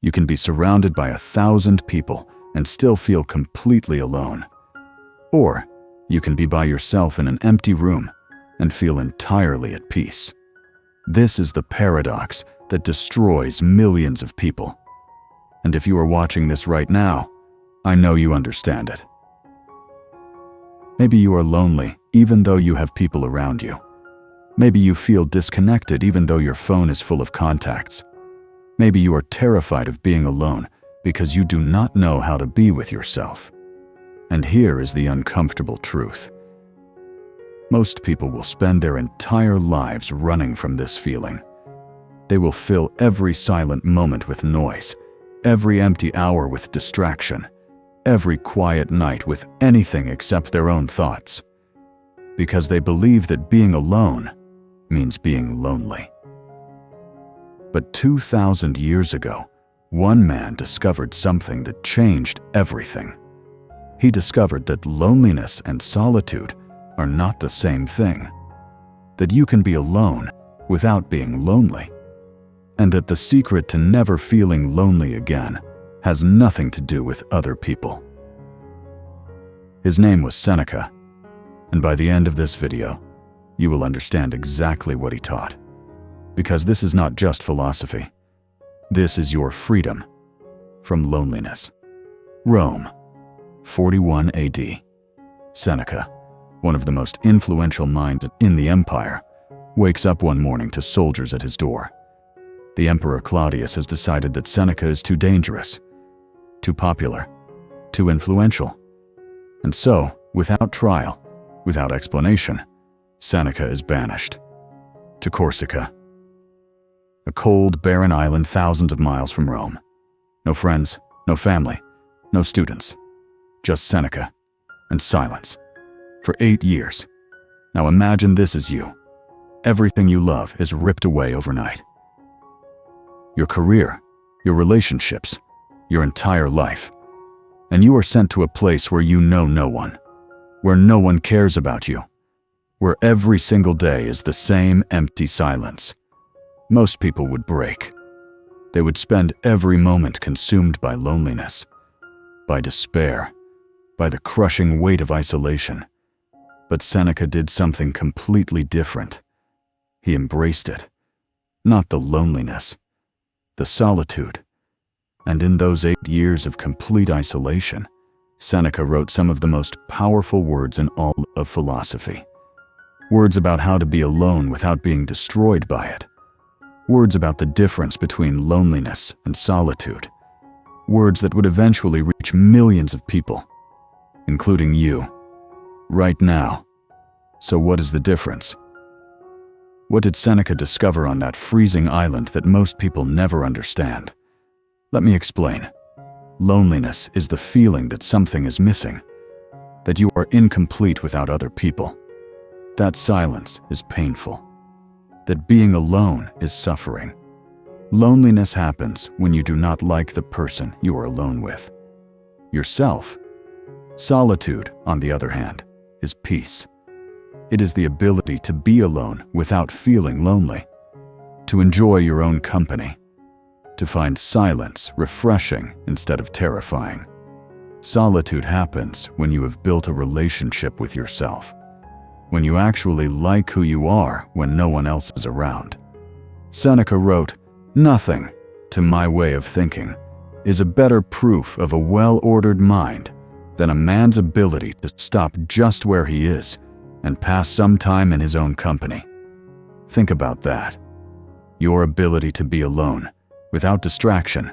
You can be surrounded by 1,000 people and still feel completely alone. Or you can be by yourself in an empty room and feel entirely at peace. This is the paradox that destroys millions of people. And if you are watching this right now, I know you understand it. Maybe you are lonely even though you have people around you. Maybe you feel disconnected even though your phone is full of contacts. Maybe you are terrified of being alone because you do not know how to be with yourself. And here is the uncomfortable truth. Most people will spend their entire lives running from this feeling. They will fill every silent moment with noise, every empty hour with distraction, every quiet night with anything except their own thoughts, because they believe that being alone means being lonely. But 2,000 years ago, one man discovered something that changed everything. He discovered that loneliness and solitude are not the same thing, that you can be alone without being lonely, and that the secret to never feeling lonely again has nothing to do with other people. His name was Seneca, and by the end of this video, you will understand exactly what he taught. Because this is not just philosophy. This is your freedom from loneliness. Rome, 41 AD. Seneca, one of the most influential minds in the empire, wakes up one morning to soldiers at his door. The Emperor Claudius has decided that Seneca is too dangerous, too popular, too influential. And so, without trial, without explanation, Seneca is banished to Corsica, a cold, barren island thousands of miles from Rome. No friends, no family, no students, just Seneca and silence for 8 years. Now imagine this is you. Everything you love is ripped away overnight. Your career, your relationships, your entire life. And you are sent to a place where you know no one, where no one cares about you, where every single day is the same empty silence. Most people would break. They would spend every moment consumed by loneliness, by despair, by the crushing weight of isolation. But Seneca did something completely different. He embraced it, not the loneliness, the solitude. And in those 8 years of complete isolation, Seneca wrote some of the most powerful words in all of philosophy. Words about how to be alone without being destroyed by it. Words about the difference between loneliness and solitude. Words that would eventually reach millions of people, including you, right now. So what is the difference? What did Seneca discover on that freezing island that most people never understand? Let me explain. Loneliness is the feeling that something is missing, that you are incomplete without other people. That silence is painful, that being alone is suffering. Loneliness happens when you do not like the person you are alone with, yourself. Solitude, on the other hand, is peace. It is the ability to be alone without feeling lonely, to enjoy your own company, to find silence refreshing instead of terrifying. Solitude happens when you have built a relationship with yourself, when you actually like who you are when no one else is around. Seneca wrote, "Nothing, to my way of thinking, is a better proof of a well-ordered mind than a man's ability to stop just where he is and pass some time in his own company." Think about that. Your ability to be alone, without distraction,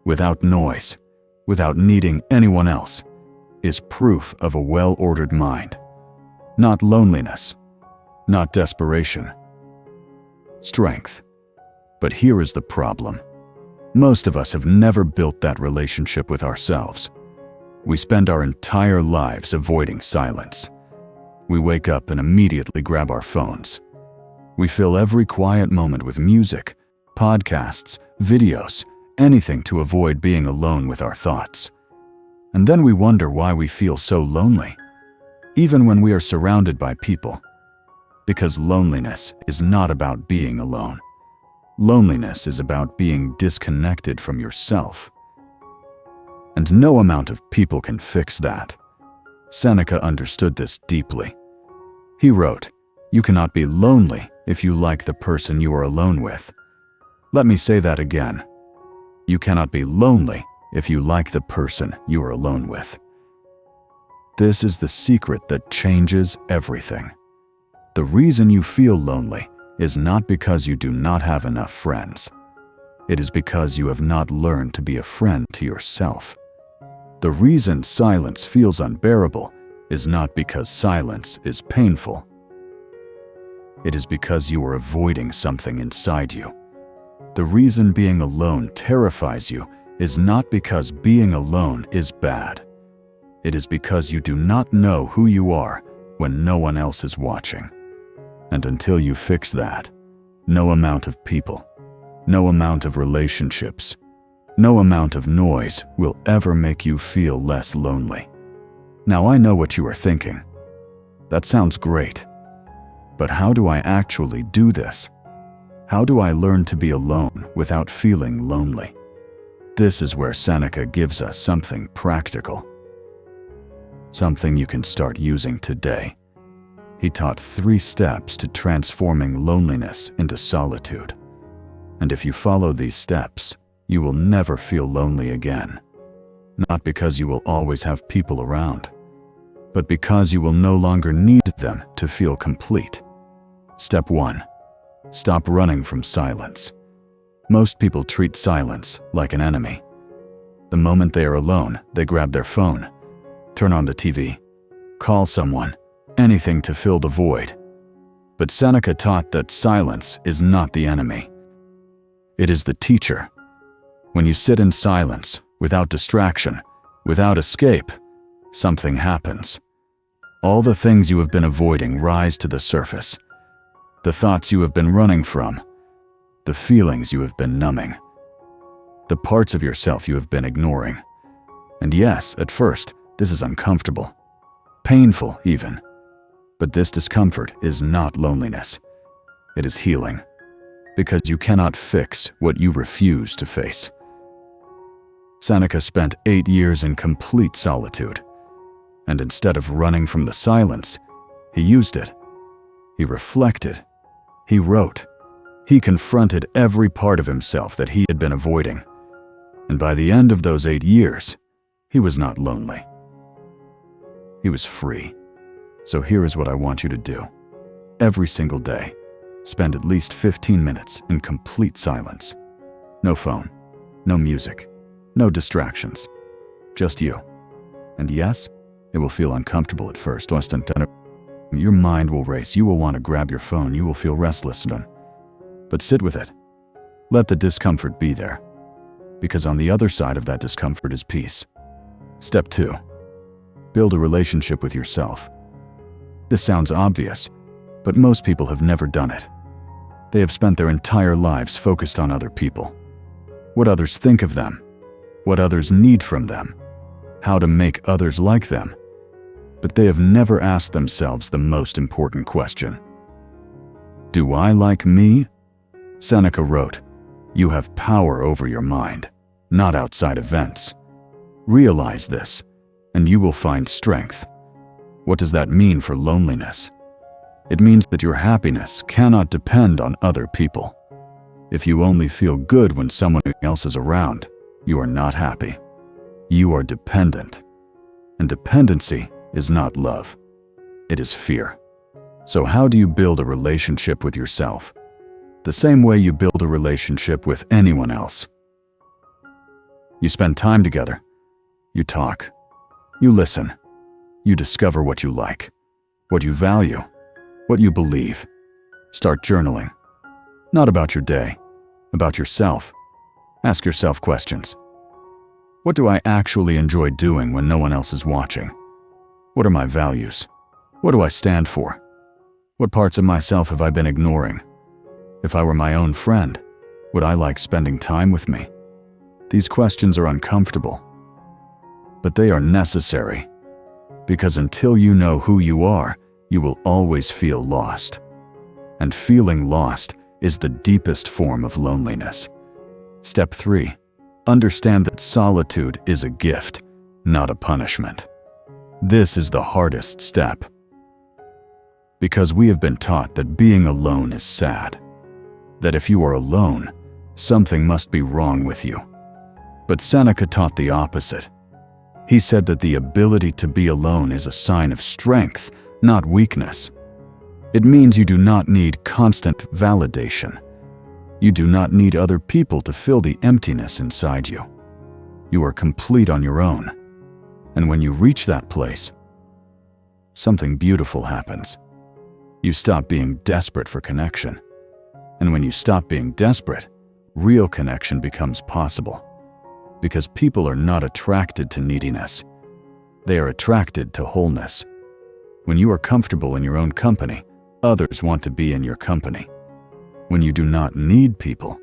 without noise, without needing anyone else, is proof of a well-ordered mind. Not loneliness, not desperation. Strength. But here is the problem. Most of us have never built that relationship with ourselves. We spend our entire lives avoiding silence. We wake up and immediately grab our phones. We fill every quiet moment with music, podcasts, videos, anything to avoid being alone with our thoughts. And then we wonder why we feel so lonely, even when we are surrounded by people. Because loneliness is not about being alone. Loneliness is about being disconnected from yourself. And no amount of people can fix that. Seneca understood this deeply. He wrote, "You cannot be lonely if you like the person you are alone with." Let me say that again. You cannot be lonely if you like the person you are alone with. This is the secret that changes everything. The reason you feel lonely is not because you do not have enough friends. It is because you have not learned to be a friend to yourself. The reason silence feels unbearable is not because silence is painful. It is because you are avoiding something inside you. The reason being alone terrifies you is not because being alone is bad. It is because you do not know who you are when no one else is watching. And until you fix that, no amount of people, no amount of relationships, no amount of noise will ever make you feel less lonely. Now I know what you are thinking. That sounds great. But how do I actually do this? How do I learn to be alone without feeling lonely? This is where Seneca gives us something practical. Something you can start using today. He taught 3 steps to transforming loneliness into solitude. And if you follow these steps, you will never feel lonely again. Not because you will always have people around, but because you will no longer need them to feel complete. Step 1. Stop running from silence. Most people treat silence like an enemy. The moment they are alone, they grab their phone, turn on the TV, call someone, anything to fill the void. But Seneca taught that silence is not the enemy. It is the teacher. When you sit in silence, without distraction, without escape, something happens. All the things you have been avoiding rise to the surface. The thoughts you have been running from, the feelings you have been numbing, the parts of yourself you have been ignoring. And yes, at first, this is uncomfortable, painful even. But this discomfort is not loneliness. It is healing, because you cannot fix what you refuse to face. Seneca spent 8 years in complete solitude, and instead of running from the silence, he used it. He reflected. He wrote. He confronted every part of himself that he had been avoiding. And by the end of those 8 years, he was not lonely. He was free. So here is what I want you to do. Every single day, spend at least 15 minutes in complete silence. No phone, no music, no distractions. Just you. And yes, it will feel uncomfortable at first. Your mind will race. You will want to grab your phone. You will feel restless. But sit with it. Let the discomfort be there. Because on the other side of that discomfort is peace. Step 2. Build a relationship with yourself. This sounds obvious, but most people have never done it. They have spent their entire lives focused on other people. What others think of them. What others need from them. How to make others like them. But they have never asked themselves the most important question. Do I like me? Seneca wrote, "You have power over your mind, not outside events. Realize this, and you will find strength." What does that mean for loneliness? It means that your happiness cannot depend on other people. If you only feel good when someone else is around, you are not happy. You are dependent. And dependency is not love. It is fear. So how do you build a relationship with yourself? The same way you build a relationship with anyone else. You spend time together. You talk. You listen. You discover what you like, what you value, what you believe. Start journaling. Not about your day, about yourself. Ask yourself questions. What do I actually enjoy doing when no one else is watching? What are my values? What do I stand for? What parts of myself have I been ignoring? If I were my own friend, would I like spending time with me? These questions are uncomfortable, but they are necessary. Because until you know who you are, you will always feel lost. And feeling lost is the deepest form of loneliness. Step 3. Understand that solitude is a gift, not a punishment. This is the hardest step, because we have been taught that being alone is sad, that if you are alone, something must be wrong with you. But Seneca taught the opposite. He said that the ability to be alone is a sign of strength, not weakness. It means you do not need constant validation. You do not need other people to fill the emptiness inside you. You are complete on your own. And when you reach that place, something beautiful happens. You stop being desperate for connection. And when you stop being desperate, real connection becomes possible. Because people are not attracted to neediness. They are attracted to wholeness. When you are comfortable in your own company, others want to be in your company. When you do not need people,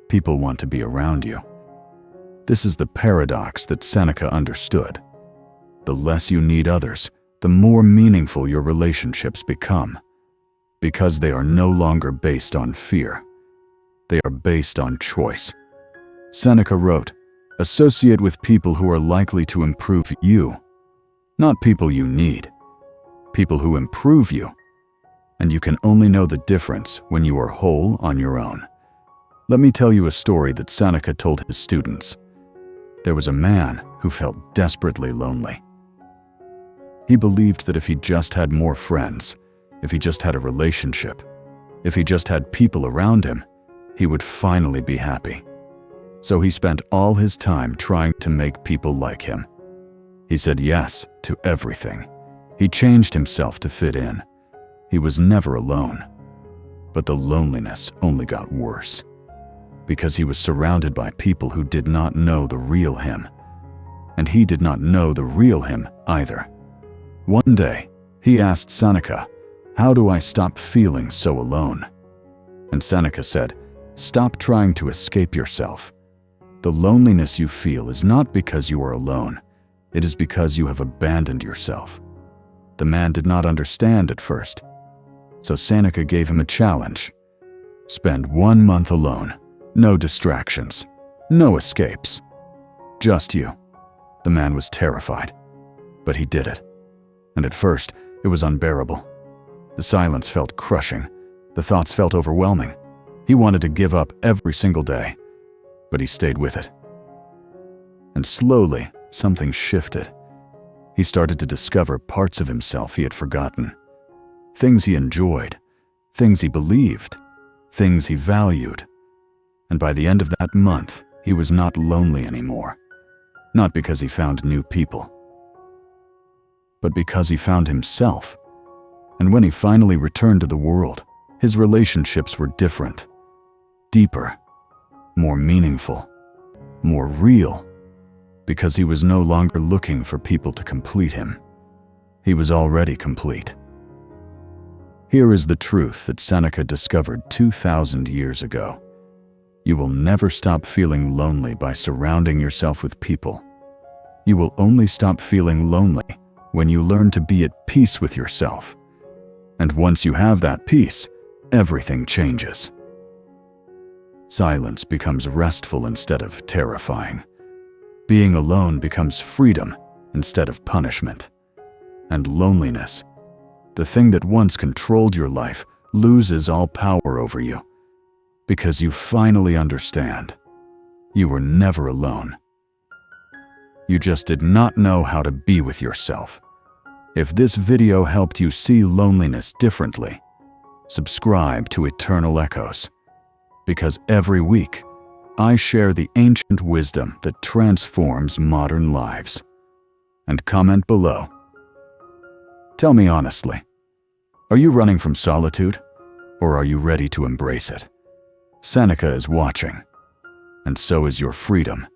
people want to be around you. This is the paradox that Seneca understood. The less you need others, the more meaningful your relationships become. Because they are no longer based on fear. They are based on choice. Seneca wrote, "Associate with people who are likely to improve you, not people you need, people who improve you. And you can only know the difference when you are whole on your own." Let me tell you a story that Seneca told his students. There was a man who felt desperately lonely. He believed that if he just had more friends, if he just had a relationship, if he just had people around him, he would finally be happy. So he spent all his time trying to make people like him. He said yes to everything. He changed himself to fit in. He was never alone. But the loneliness only got worse, because he was surrounded by people who did not know the real him. And he did not know the real him either. One day, he asked Seneca, "How do I stop feeling so alone?" And Seneca said, "Stop trying to escape yourself. The loneliness you feel is not because you are alone. It is because you have abandoned yourself." The man did not understand at first. So Seneca gave him a challenge. Spend 1 month alone. No distractions. No escapes. Just you. The man was terrified. But he did it. And at first, it was unbearable. The silence felt crushing. The thoughts felt overwhelming. He wanted to give up every single day. But he stayed with it. And slowly, something shifted. He started to discover parts of himself he had forgotten. Things he enjoyed, things he believed, things he valued. And by the end of that month, he was not lonely anymore. Not because he found new people, but because he found himself. And when he finally returned to the world, his relationships were different, deeper, more meaningful, more real, because he was no longer looking for people to complete him. He was already complete. Here is the truth that Seneca discovered 2,000 years ago. You will never stop feeling lonely by surrounding yourself with people. You will only stop feeling lonely when you learn to be at peace with yourself. And once you have that peace, everything changes. Silence becomes restful instead of terrifying. Being alone becomes freedom instead of punishment. And loneliness, the thing that once controlled your life, loses all power over you. Because you finally understand. You were never alone. You just did not know how to be with yourself. If this video helped you see loneliness differently, subscribe to Eternal Echoes. Because every week, I share the ancient wisdom that transforms modern lives. And comment below. Tell me honestly, are you running from solitude, or are you ready to embrace it? Seneca is watching, and so is your freedom.